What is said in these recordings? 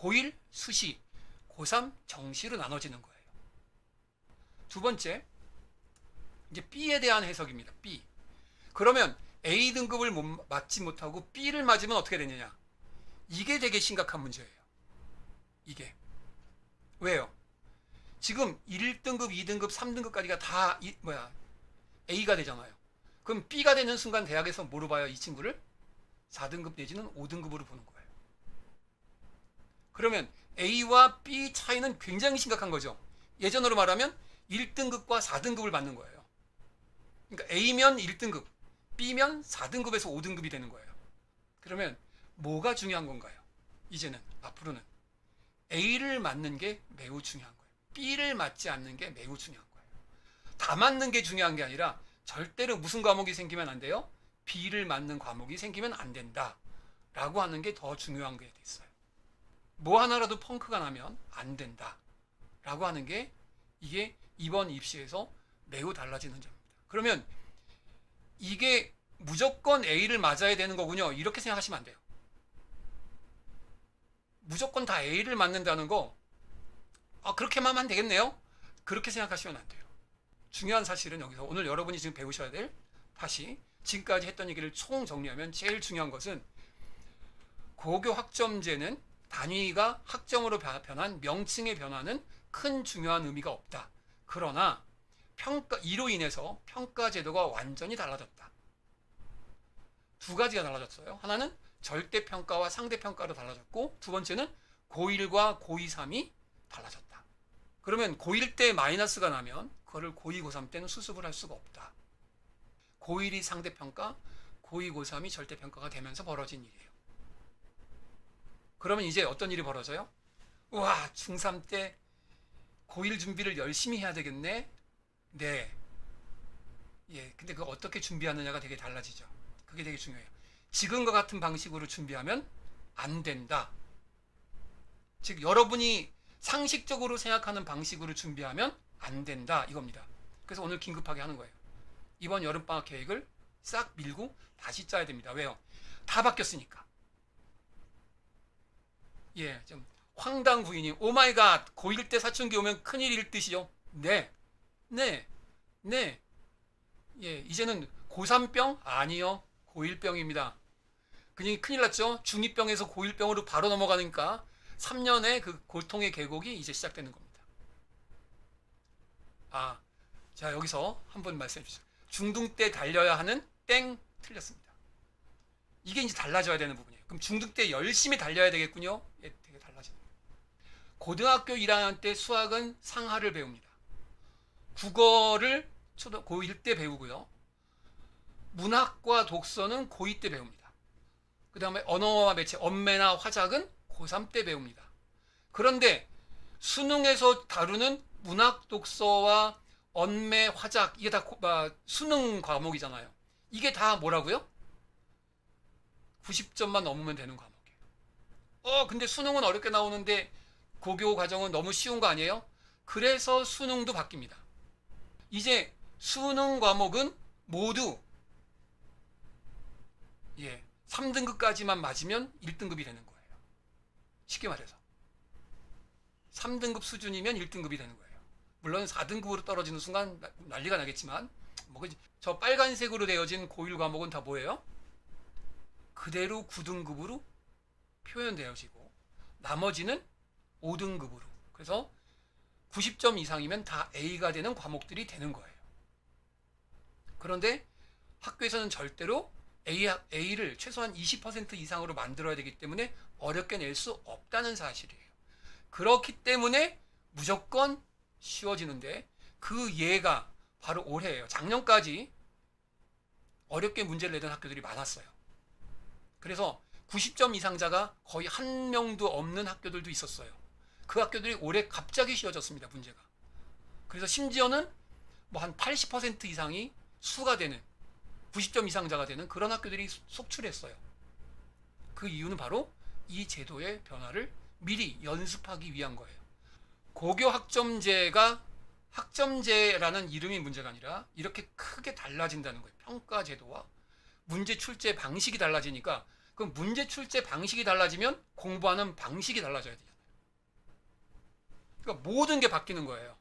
고1 수시, 고3 정시로 나눠지는 거예요. 두 번째, 이제 B에 대한 해석입니다. B. 그러면 A 등급을 맞지 못하고 B를 맞으면 어떻게 되느냐? 이게 되게 심각한 문제예요. 이게. 왜요? 지금 1등급, 2등급, 3등급까지가 다 A가 되잖아요. 그럼 B가 되는 순간 대학에서 뭐로 봐요? 이 친구를 4등급 내지는 5등급으로 보는 거예요. 그러면 A와 B 차이는 굉장히 심각한 거죠. 예전으로 말하면 1등급과 4등급을 받는 거예요. 그러니까 A면 1등급, B면 4등급에서 5등급이 되는 거예요. 그러면 뭐가 중요한 건가요? 이제는 앞으로는 A를 맞는 게 매우 중요한 거예요. B를 맞지 않는 게 매우 중요한 거예요. 다 맞는 게 중요한 게 아니라 절대로 무슨 과목이 생기면 안 돼요? B를 맞는 과목이 생기면 안 된다 라고 하는 게 더 중요한 게 됐어요. 뭐 하나라도 펑크가 나면 안 된다 라고 하는 게 이게 이번 입시에서 매우 달라지는 점입니다. 그러면 이게 무조건 A를 맞아야 되는 거군요, 이렇게 생각하시면 안 돼요. 무조건 다 A를 맞는다는 거, 그렇게만 하면 되겠네요, 그렇게 생각하시면 안 돼요. 중요한 사실은 여기서 오늘 여러분이 지금 배우셔야 될, 다시 지금까지 했던 얘기를 총 정리하면 제일 중요한 것은 고교 학점제는 단위가 학점으로 변한 명칭의 변화는 큰 중요한 의미가 없다. 그러나 이로 인해서 평가 제도가 완전히 달라졌다. 두 가지가 달라졌어요. 하나는 절대평가와 상대평가로 달라졌고, 두 번째는 고1과 고2, 3이 달라졌다. 그러면 고1 때 마이너스가 나면 그거를 고2, 고3 때는 수습을 할 수가 없다. 고1이 상대평가, 고2, 고3이 절대평가가 되면서 벌어진 일이에요. 그러면 이제 어떤 일이 벌어져요? 우와, 중3 때 고1 준비를 열심히 해야 되겠네? 네. 예, 근데 그거 어떻게 준비하느냐가 되게 달라지죠. 그게 되게 중요해요. 지금과 같은 방식으로 준비하면 안 된다. 즉, 여러분이 상식적으로 생각하는 방식으로 준비하면 안 된다, 이겁니다. 그래서 오늘 긴급하게 하는 거예요. 이번 여름방학 계획을 싹 밀고 다시 짜야 됩니다. 왜요? 다 바뀌었으니까. 예, 좀 황당 부인님, 오마이갓, 고1 때 사춘기 오면 큰일일 듯이요. 네, 네, 네. 예, 이제는 고3병? 아니요, 고1병입니다. 그냥 큰일 났죠. 중2병에서 고1병으로 바로 넘어가니까 3년의 그 고통의 계곡이 이제 시작되는 겁니다. 자, 여기서 한번 말씀해 주세요. 중등 때 달려야 하는 땡, 틀렸습니다. 이게 이제 달라져야 되는 부분이에요. 그럼 중등 때 열심히 달려야 되겠군요. 예, 되게 달라집니다. 고등학교 1학년 때 수학은 상하를 배웁니다. 국어를 고1 때 배우고요. 문학과 독서는 고2 때 배웁니다. 그 다음에 언어와 매체, 언매나 화작은 고3 때 배웁니다. 그런데 수능에서 다루는 문학, 독서와 언매, 화작, 이게 다 수능 과목이잖아요. 이게 다 뭐라고요? 90점만 넘으면 되는 과목이에요. 근데 수능은 어렵게 나오는데 고교 과정은 너무 쉬운 거 아니에요? 그래서 수능도 바뀝니다. 이제 수능 과목은 모두 3등급까지만 맞으면 1등급이 되는 거예요. 쉽게 말해서 3등급 수준이면 1등급이 되는 거예요. 물론 4등급으로 떨어지는 순간 난리가 나겠지만, 저 빨간색으로 되어진 고1 과목은 다 뭐예요? 그대로 9등급으로 표현되어지고 나머지는 5등급으로, 그래서 90점 이상이면 다 A가 되는 과목들이 되는 거예요. 그런데 학교에서는 절대로 A를 최소한 20% 이상으로 만들어야 되기 때문에 어렵게 낼 수 없다는 사실이에요. 그렇기 때문에 무조건 쉬워지는데, 그 예가 바로 올해예요. 작년까지 어렵게 문제를 내던 학교들이 많았어요. 그래서 90점 이상자가 거의 한 명도 없는 학교들도 있었어요. 그 학교들이 올해 갑자기 쉬워졌습니다, 문제가. 그래서 심지어는 뭐 한 80% 이상이 수가 되는, 90점 이상자가 되는 그런 학교들이 속출했어요. 그 이유는 바로 이 제도의 변화를 미리 연습하기 위한 거예요. 고교 학점제가 학점제라는 이름이 문제가 아니라 이렇게 크게 달라진다는 거예요. 평가 제도와 문제 출제 방식이 달라지니까, 그럼 문제 출제 방식이 달라지면 공부하는 방식이 달라져야 되잖아요. 그러니까 모든 게 바뀌는 거예요.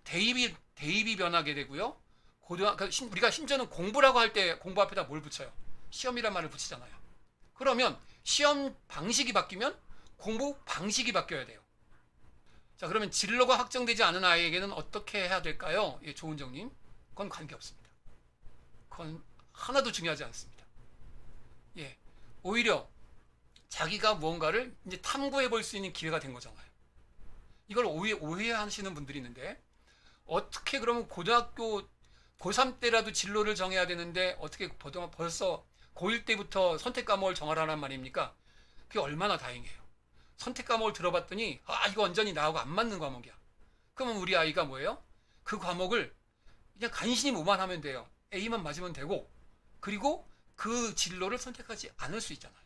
대입이 변하게 되고요. 우리가 심지어는 공부라고 할 때 공부 앞에다 뭘 붙여요? 시험이란 말을 붙이잖아요. 그러면 시험 방식이 바뀌면 공부 방식이 바뀌어야 돼요. 자, 그러면 진로가 확정되지 않은 아이에게는 어떻게 해야 될까요? 예, 조은정님. 그건 관계없습니다. 그건 하나도 중요하지 않습니다. 예, 오히려 자기가 무언가를 이제 탐구해 볼 수 있는 기회가 된 거잖아요. 이걸 오해하시는 분들이 있는데, 어떻게 그러면 고등학교 고3 때라도 진로를 정해야 되는데 어떻게 벌써 고1 때부터 선택 과목을 정하라는 말입니까? 그게 얼마나 다행이에요. 선택 과목을 들어봤더니 이거 완전히 나하고 안 맞는 과목이야. 그러면 우리 아이가 뭐예요? 그 과목을 그냥 간신히 뭐만 하면 돼요. A만 맞으면 되고, 그리고 그 진로를 선택하지 않을 수 있잖아요.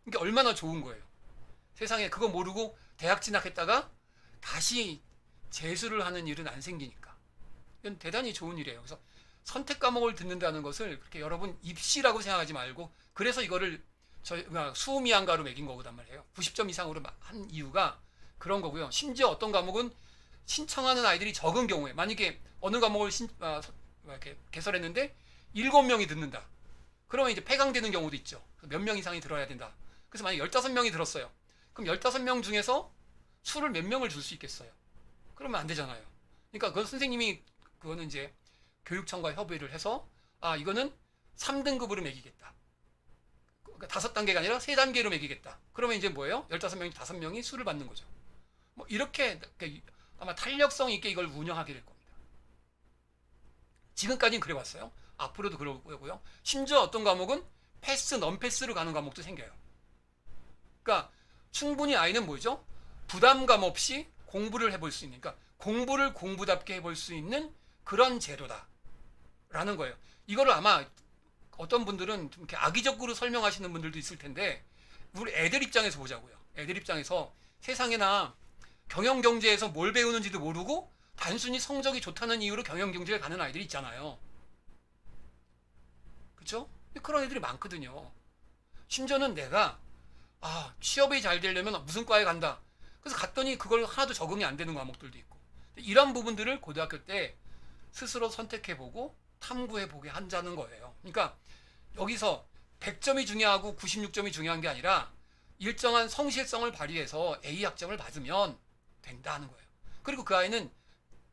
이게 얼마나 좋은 거예요. 세상에 그거 모르고 대학 진학했다가 다시 재수를 하는 일은 안 생기니까. 이건 대단히 좋은 일이에요. 그래서 선택 과목을 듣는다는 것을 그렇게 여러분 입시라고 생각하지 말고, 그래서 이거를 저희가 수미양가로 매긴 거단 말이에요. 90점 이상으로 한 이유가 그런 거고요. 심지어 어떤 과목은 신청하는 아이들이 적은 경우에, 만약에 어느 과목을 이렇게 개설했는데 7명이 듣는다. 그러면 이제 폐강되는 경우도 있죠. 몇 명 이상이 들어야 된다. 그래서 만약에 15명이 들었어요. 그럼 15명 중에서 수를 몇 명을 줄 수 있겠어요? 그러면 안 되잖아요. 그러니까 그건 선생님이 그거는 이제 교육청과 협의를 해서 이거는 3등급으로 매기겠다. 그러니까 5단계가 아니라 3단계로 매기겠다. 그러면 이제 뭐예요? 15명이 5명이 수를 받는 거죠. 뭐 이렇게 아마 탄력성 있게 이걸 운영하게 될 겁니다. 지금까지는 그래 왔어요. 앞으로도 그럴 거고요. 심지어 어떤 과목은 패스, 넌패스로 가는 과목도 생겨요. 그러니까 충분히 아이는 뭐죠? 부담감 없이 공부를 해볼 수 있는, 그러니까 공부를 공부답게 해볼 수 있는 그런 제도다 라는 거예요. 이거를 아마 어떤 분들은 좀 이렇게 악의적으로 설명하시는 분들도 있을 텐데, 우리 애들 입장에서 보자고요. 애들 입장에서 세상에나 경영경제에서 뭘 배우는지도 모르고 단순히 성적이 좋다는 이유로 경영경제에 가는 아이들이 있잖아요. 그렇죠? 그런 애들이 많거든요. 심지어는 내가 취업이 잘 되려면 무슨 과에 간다. 그래서 갔더니 그걸 하나도 적응이 안 되는 과목들도 있고. 이런 부분들을 고등학교 때 스스로 선택해보고 탐구해보게 한다는 거예요. 그러니까 여기서 100점이 중요하고 96점이 중요한 게 아니라 일정한 성실성을 발휘해서 A 학점을 받으면 된다는 거예요. 그리고 그 아이는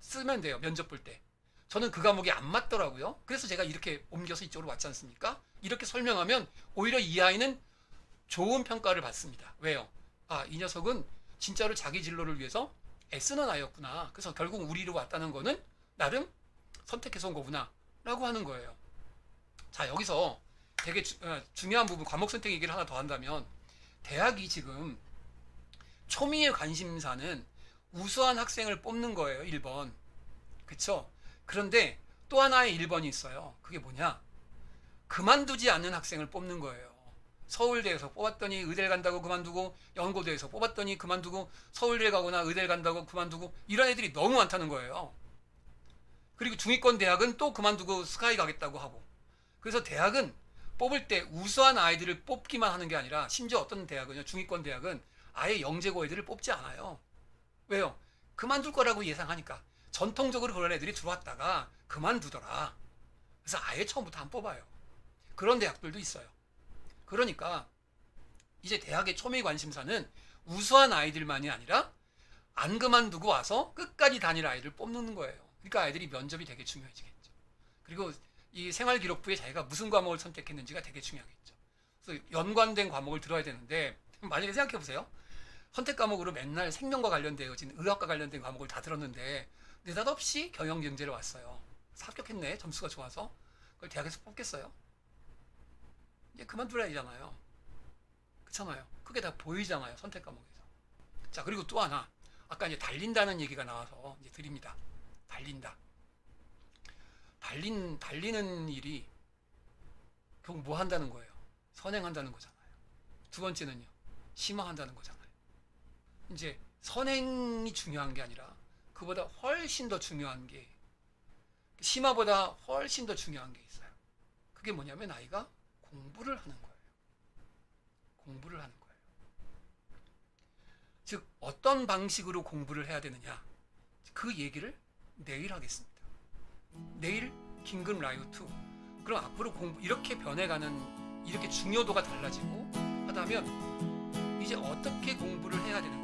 쓰면 돼요. 면접 볼 때. 저는 그 과목이 안 맞더라고요. 그래서 제가 이렇게 옮겨서 이쪽으로 왔지 않습니까? 이렇게 설명하면 오히려 이 아이는 좋은 평가를 받습니다. 왜요? 이 녀석은 진짜로 자기 진로를 위해서 애쓰는 아이였구나. 그래서 결국 우리로 왔다는 거는 나름 선택해서 온 거구나 라고 하는 거예요. 자, 여기서 되게 중요한 부분, 과목 선택 얘기를 하나 더 한다면, 대학이 지금 초미의 관심사는 우수한 학생을 뽑는 거예요. 1번. 그쵸? 그런데 또 하나의 1번이 있어요. 그게 뭐냐? 그만두지 않는 학생을 뽑는 거예요. 서울대에서 뽑았더니 의대를 간다고 그만두고, 연고대에서 뽑았더니 그만두고, 서울대 가거나 의대를 간다고 그만두고, 이런 애들이 너무 많다는 거예요. 그리고 중위권 대학은 또 그만두고 스카이 가겠다고 하고. 그래서 대학은 뽑을 때 우수한 아이들을 뽑기만 하는 게 아니라, 심지어 어떤 대학은요, 중위권 대학은 아예 영재고 애들을 뽑지 않아요. 왜요? 그만둘 거라고 예상하니까. 전통적으로 그런 애들이 들어왔다가 그만두더라. 그래서 아예 처음부터 안 뽑아요. 그런 대학들도 있어요. 그러니까 이제 대학의 초미 관심사는 우수한 아이들만이 아니라 안 그만두고 와서 끝까지 다닐 아이를 뽑는 거예요. 그러니까 아이들이 면접이 되게 중요해지겠죠. 그리고 이 생활기록부에 자기가 무슨 과목을 선택했는지가 되게 중요하겠죠. 그래서 연관된 과목을 들어야 되는데, 만약에 생각해 보세요. 선택 과목으로 맨날 생명과 관련되어진 의학과 관련된 과목을 다 들었는데 느닷없이 경영경제를 왔어요. 그래서 합격했네. 점수가 좋아서. 그걸 대학에서 뽑겠어요? 이제 그만둘 아이잖아요. 그렇잖아요. 그게 다 보이잖아요. 선택 과목에서. 자, 그리고 또 하나. 아까 이제 달린다는 얘기가 나와서 이제 드립니다. 달린다. 달리는 일이 결국 뭐 한다는 거예요? 선행한다는 거잖아요. 두 번째는요, 심화한다는 거잖아요. 이제 선행이 중요한 게 아니라 그보다 훨씬 더 중요한 게, 심화보다 훨씬 더 중요한 게 있어요. 그게 뭐냐면 아이가 공부를 하는 거예요. 공부를 하는 거예요. 즉 어떤 방식으로 공부를 해야 되느냐, 그 얘기를 내일 하겠습니다. 내일 긴급 라이브 2. 그럼 앞으로 공부 이렇게 변해가는, 이렇게 중요도가 달라지고 하다면 이제 어떻게 공부를 해야 되는가,